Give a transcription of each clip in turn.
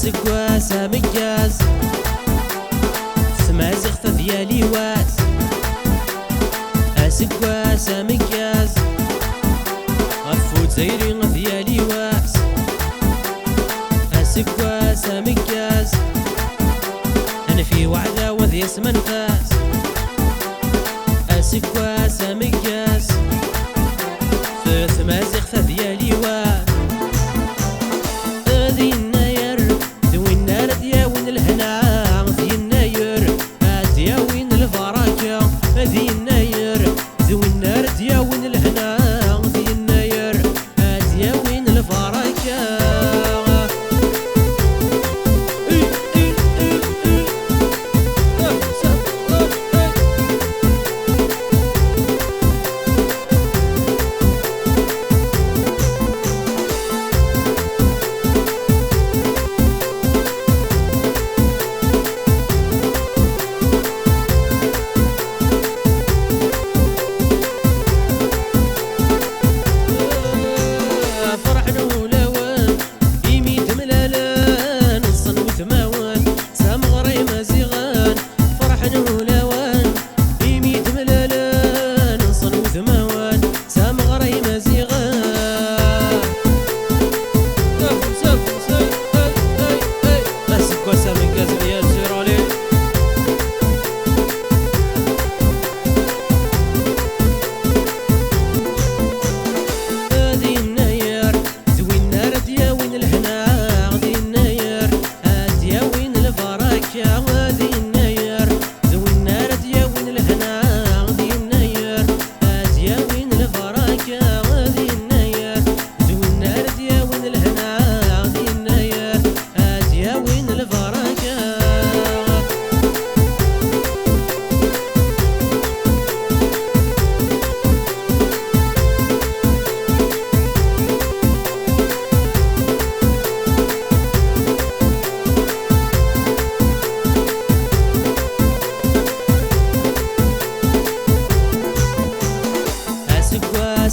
أسكواس مكاس سمازغ ديالي واس أسكواس مكاس غفوت زيري ديالي واس أسكواس مكاس أنا في وعدة وذي اسم نفاس أسكواس مكاس مازغ ديالي واس ذي الناير ذوي النار دياوين الهنا ذي الناير دياوين البركة ذي الناير ذوي النار دياوين الهنا ذي الناير دياوين البركة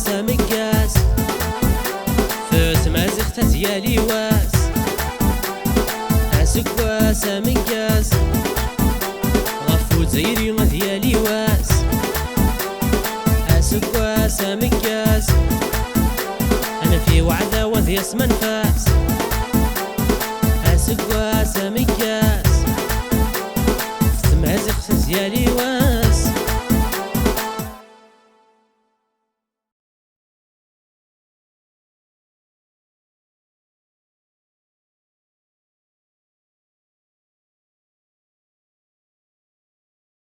مكاس فاس مازغ ديالي واس أسكواس مكاس غفوت زيري ديالي واس أسكواس مكاس أنا في وعدة وذي اسم نفاس